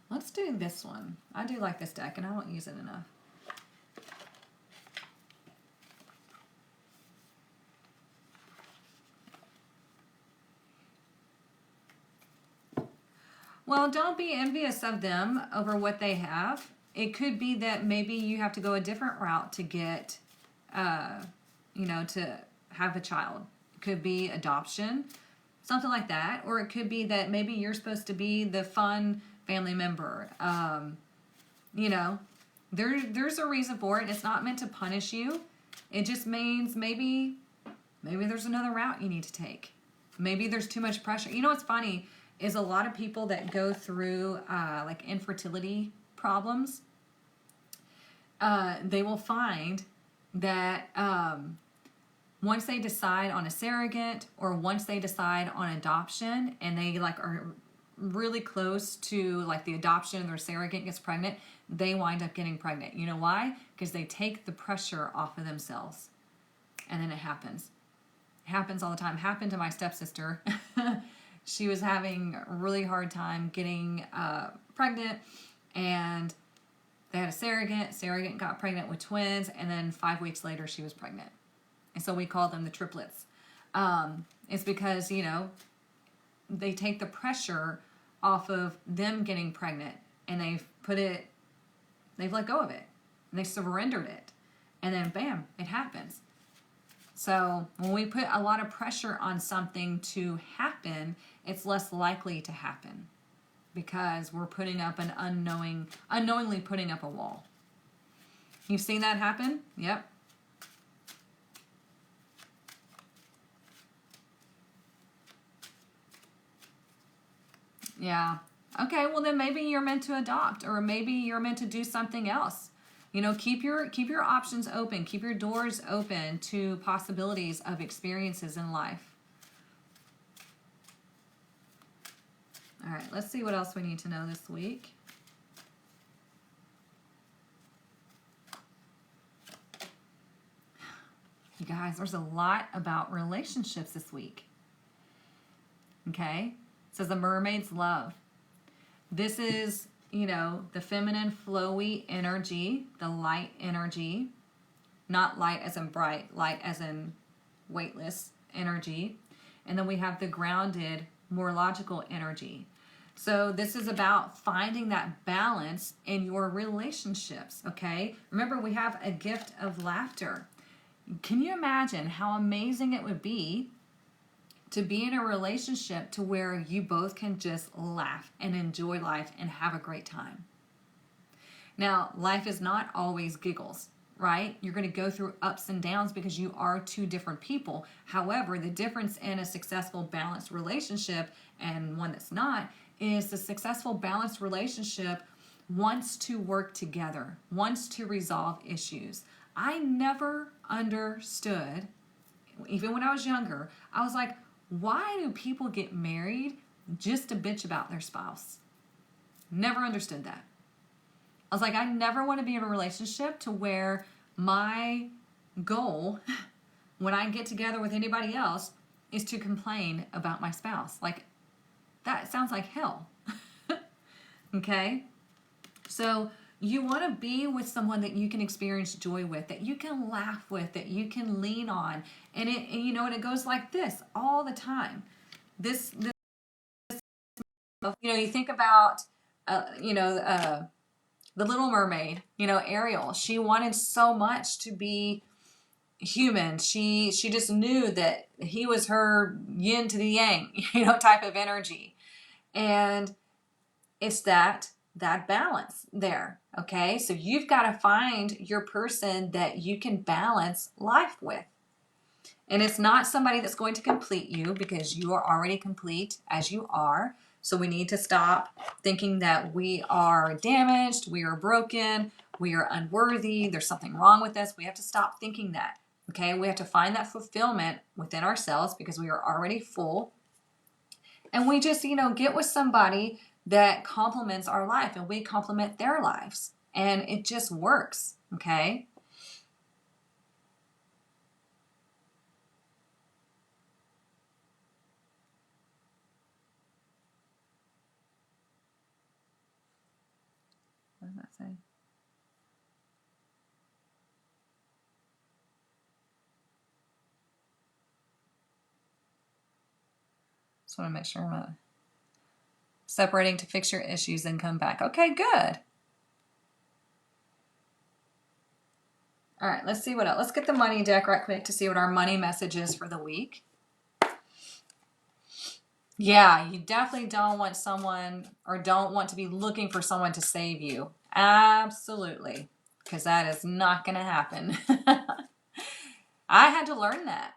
Let's do this one. I do like this deck, and I don't use it enough. Well, don't be envious of them over what they have. It could be that maybe you have to go a different route to get, to have a child. It could be adoption, something like that. Or it could be that maybe you're supposed to be the fun family member. There's a reason for it. It's not meant to punish you. It just means maybe there's another route you need to take. Maybe there's too much pressure. You know what's funny is a lot of people that go through like infertility problems, they will find that once they decide on a surrogate or once they decide on adoption and they like are really close to like the adoption and their surrogate gets pregnant, they wind up getting pregnant. You know why? Because they take the pressure off of themselves. And then it happens. It happens all the time. It happened to my stepsister. She was having a really hard time getting pregnant, and they had a surrogate. Surrogate got pregnant with twins, and then 5 weeks later she was pregnant. And so we call them the triplets. It's because, you know, they take the pressure off of them getting pregnant, and they've let go of it, and they surrendered it, and then bam, it happens. So when we put a lot of pressure on something to happen, it's less likely to happen because we're putting up an unknowingly putting up a wall. You've seen that happen? Yep. Yeah. Okay, well then maybe you're meant to adopt, or maybe you're meant to do something else. You know, keep your options open. Keep your doors open to possibilities of experiences in life. All right, let's see what else we need to know this week. You guys, there's a lot about relationships this week. Okay? It says the mermaid's love. This is, you know, the feminine flowy energy, the light energy. Not light as in bright, light as in weightless energy. And then we have the grounded, more logical energy. So this is about finding that balance in your relationships, okay? Remember, we have a gift of laughter. Can you imagine how amazing it would be to be in a relationship to where you both can just laugh and enjoy life and have a great time? Now, life is not always giggles, right? You're going to go through ups and downs because you are two different people. However, the difference in a successful, balanced relationship and one that's not is the successful, balanced relationship wants to work together, wants to resolve issues. I never understood, even when I was younger, I was like, why do people get married just to bitch about their spouse? Never understood that. I was like, I never want to be in a relationship to where my goal when I get together with anybody else is to complain about my spouse. Like, that sounds like hell. Okay? So you want to be with someone that you can experience joy with, that you can laugh with, that you can lean on. And you know, and it goes like this all the time. This you know, you think about, the Little Mermaid, you know, Ariel. She wanted so much to be human. She just knew that he was her yin to the yang, you know, type of energy. And it's that balance there. Okay. So you've got to find your person that you can balance life with. And it's not somebody that's going to complete you, because you are already complete as you are. So we need to stop thinking that we are damaged, we are broken, we are unworthy, there's something wrong with us. We have to stop thinking that. Okay. We have to find that fulfillment within ourselves because we are already full. And we just, you know, get with somebody that complements our life and we complement their lives. And it just works, okay? What does that say? Just want to make sure I'm not separating to fix your issues and come back. Okay, good. All right, let's see what else. Let's get the money deck right quick to see what our money message is for the week. Yeah, you definitely don't want to be looking for someone to save you. Absolutely. because that is not going to happen. I had to learn that.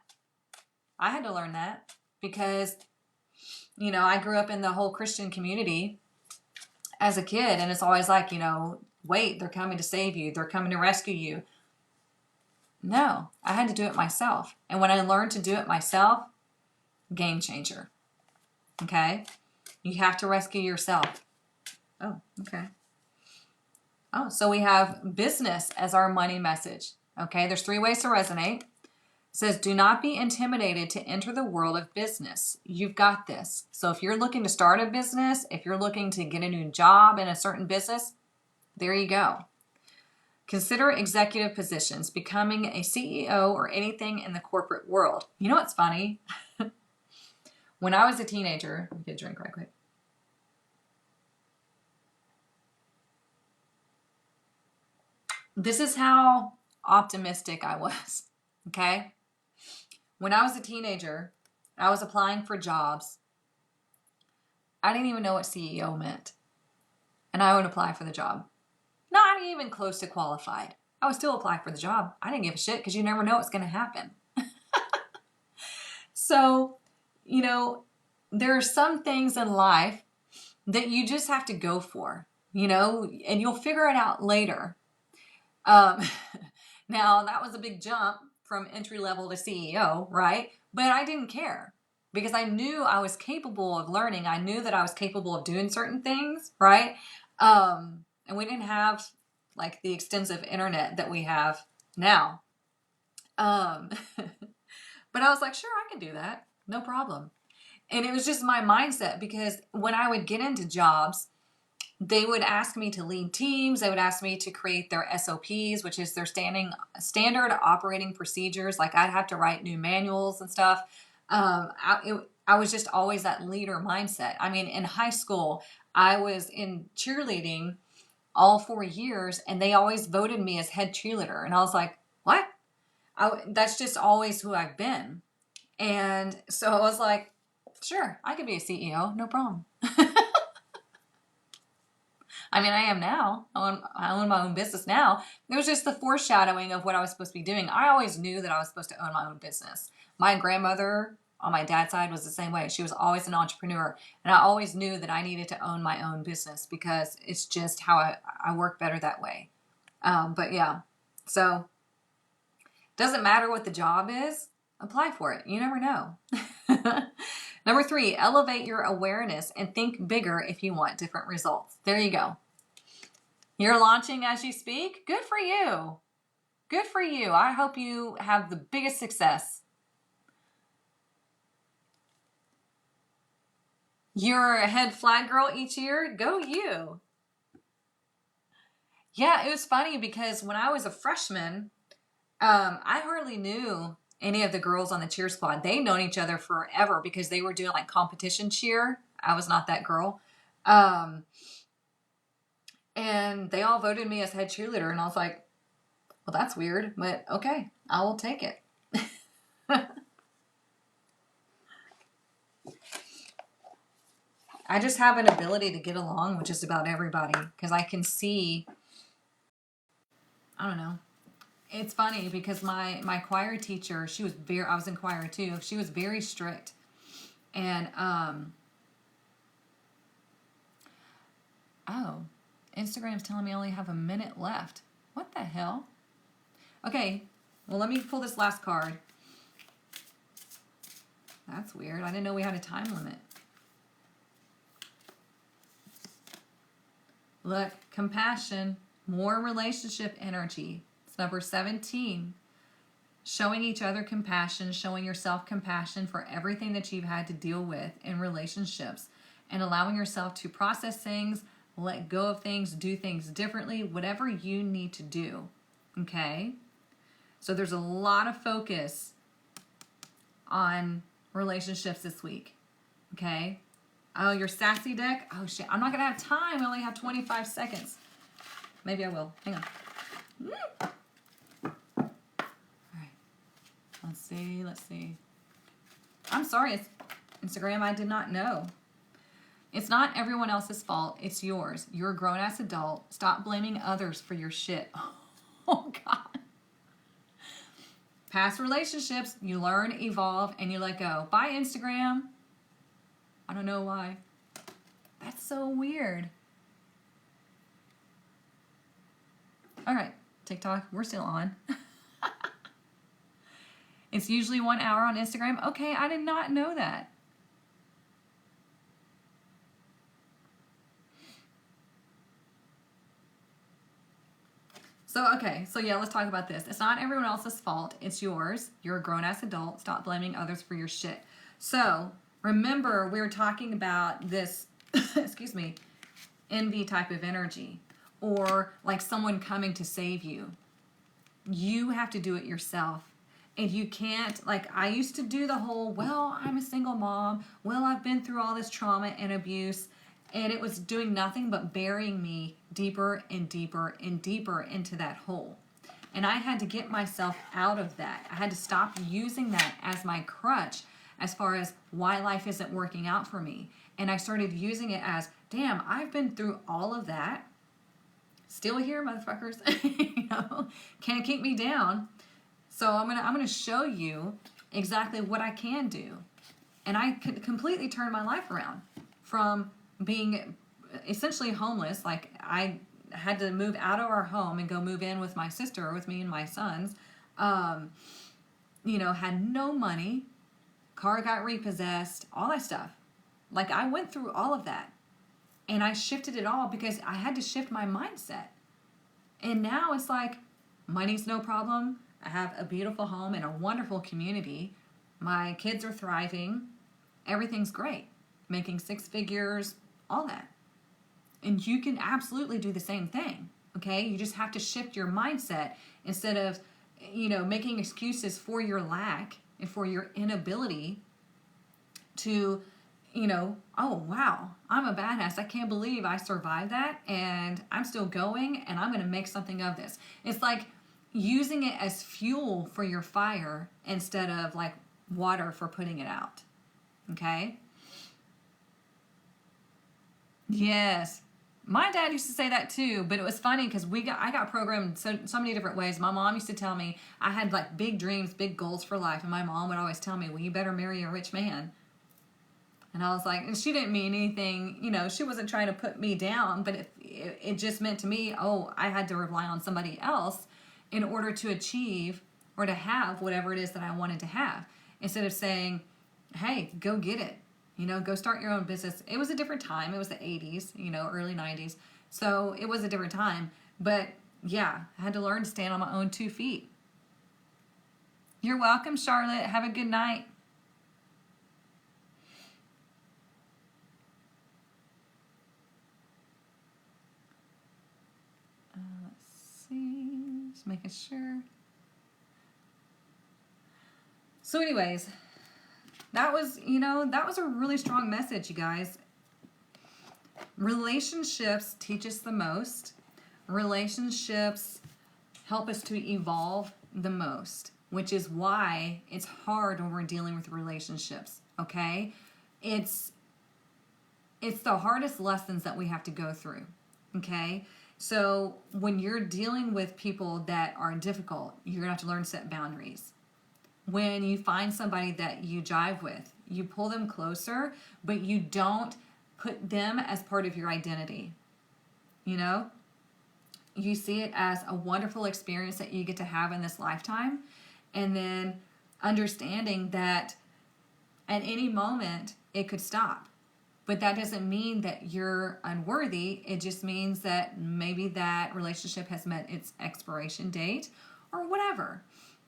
Because, you know, I grew up in the whole Christian community as a kid, and it's always like, you know, wait, they're coming to save you. They're coming to rescue you. No, I had to do it myself. And when I learned to do it myself, game changer. Okay? You have to rescue yourself. Oh, okay. Oh, so we have business as our money message. Okay, there's 3 ways to resonate. It says, do not be intimidated to enter the world of business. You've got this. So if you're looking to start a business, if you're looking to get a new job in a certain business, there you go. Consider executive positions, becoming a CEO or anything in the corporate world. You know what's funny? When I was a teenager, let me get a drink right quick. This is how optimistic I was, okay? When I was a teenager, I was applying for jobs. I didn't even know what CEO meant. And I would apply for the job. Not even close to qualified. I would still apply for the job. I didn't give a shit because you never know what's going to happen. So, you know, there are some things in life that you just have to go for, you know, and you'll figure it out later. Now, that was a big jump from entry level to CEO, right? But I didn't care because I knew I was capable of learning. I knew that I was capable of doing certain things, right? And we didn't have like the extensive internet that we have now. But I was like, sure, I can do that. No problem. And it was just my mindset because when I would get into jobs, they would ask me to lead teams. They would ask me to create their SOPs, which is their standard operating procedures. Like I'd have to write new manuals and stuff. I was just always that leader mindset. I mean, in high school, I was in cheerleading all 4 years, and they always voted me as head cheerleader. And I was like, what? That's just always who I've been. And so I was like, sure, I could be a CEO, no problem. I mean, I am now. I own my own business now. It was just the foreshadowing of what I was supposed to be doing. I always knew that I was supposed to own my own business. My grandmother on my dad's side was the same way. She was always an entrepreneur. And I always knew that I needed to own my own business because it's just how I work better that way. But yeah, so doesn't matter what the job is, apply for it. You never know. Number 3, elevate your awareness and think bigger if you want different results. There you go. You're launching as you speak. Good for you. Good for you. I hope you have the biggest success. You're a head flag girl each year. Go you. Yeah, it was funny because when I was a freshman, I hardly knew any of the girls on the cheer squad. They'd known each other forever because they were doing like competition cheer. I was not that girl. And they all voted me as head cheerleader. And I was like, well, that's weird, but okay, I will take it. I just have an ability to get along with just about everybody because I can see, I don't know. It's funny because my choir teacher, I was in choir too. She was very strict. And, oh, Instagram's telling me I only have a minute left. What the hell? Okay, well, let me pull this last card. That's weird. I didn't know we had a time limit. Look, compassion, more relationship energy. It's number 17. Showing each other compassion, showing yourself compassion for everything that you've had to deal with in relationships, and allowing yourself to process things, let go of things, do things differently, whatever you need to do. Okay? So there's a lot of focus on relationships this week. Okay? Oh, your sassy deck? Oh, shit. I'm not going to have time. I only have 25 seconds. Maybe I will. Hang on. All right. Let's see. I'm sorry, it's Instagram. I did not know. It's not everyone else's fault. It's yours. You're a grown-ass adult. Stop blaming others for your shit. Oh, God. Past relationships, you learn, evolve, and you let go. Bye, Instagram. I don't know why. That's so weird. All right, TikTok, we're still on. It's usually 1 hour on Instagram. Okay, I did not know that. So yeah, let's talk about this. It's not everyone else's fault. It's yours. You're a grown-ass adult. Stop blaming others for your shit. So remember, we were talking about this, excuse me, envy type of energy, or like someone coming to save you. You have to do it yourself. And you can't, like I used to do the whole, well, I'm a single mom. Well, I've been through all this trauma and abuse. And it was doing nothing but burying me deeper and deeper and deeper into that hole. And I had to get myself out of that. I had to stop using that as my crutch as far as why life isn't working out for me. And I started using it as, damn, I've been through all of that. Still here, motherfuckers. You know, can't keep me down. So I'm gonna show you exactly what I can do. And I could completely turn my life around from being essentially homeless. Like I had to move out of our home and go move in with my sister, with me and my sons. You know, had no money, car got repossessed, all that stuff. Like I went through all of that, and I shifted it all because I had to shift my mindset. And now it's like money's no problem. I have a beautiful home and a wonderful community. My kids are thriving. Everything's great. Making 6 figures, all that. And you can absolutely do the same thing, okay? You just have to shift your mindset instead of, you know, making excuses for your lack and for your inability to, you know, oh, wow, I'm a badass. I can't believe I survived that, and I'm still going, and I'm going to make something of this. It's like using it as fuel for your fire instead of like water for putting it out, okay? Yes. My dad used to say that too, but it was funny because I got programmed so many different ways. My mom used to tell me I had like big dreams, big goals for life, and my mom would always tell me, well, you better marry a rich man. And I was like, and she didn't mean anything, you know, she wasn't trying to put me down, but it just meant to me, oh, I had to rely on somebody else in order to achieve or to have whatever it is that I wanted to have. Instead of saying, hey, go get it. You know, go start your own business. It was a different time. It was the 80s, you know, early 90s. So it was a different time. But yeah, I had to learn to stand on my own 2 feet. You're welcome, Charlotte. Have a good night. Let's see. Just making sure. So anyways, that was a really strong message, you guys. Relationships teach us the most. Relationships help us to evolve the most, which is why it's hard when we're dealing with relationships, okay? It's the hardest lessons that we have to go through, okay? So when you're dealing with people that are difficult, you're going to have to learn to set boundaries. When you find somebody that you jive with, you pull them closer, but you don't put them as part of your identity. You know? You see it as a wonderful experience that you get to have in this lifetime, and then understanding that at any moment it could stop. But that doesn't mean that you're unworthy. It just means that maybe that relationship has met its expiration date or whatever.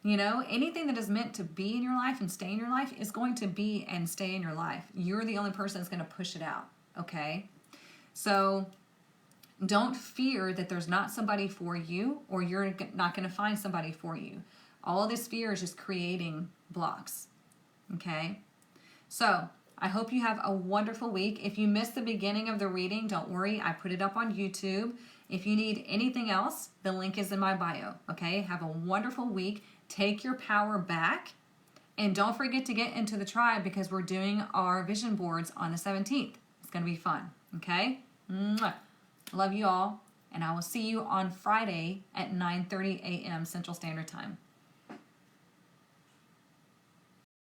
You know, anything that is meant to be in your life and stay in your life is going to be and stay in your life. You're the only person that's going to push it out, okay? So don't fear that there's not somebody for you, or you're not going to find somebody for you. All this fear is just creating blocks, okay? So I hope you have a wonderful week. If you missed the beginning of the reading, don't worry. I put it up on YouTube. If you need anything else, the link is in my bio, okay? Have a wonderful week. Take your power back. And don't forget to get into the tribe because we're doing our vision boards on the 17th. It's going to be fun, okay? Mwah. Love you all. and I will see you on Friday at 9:30 a.m. Central Standard Time.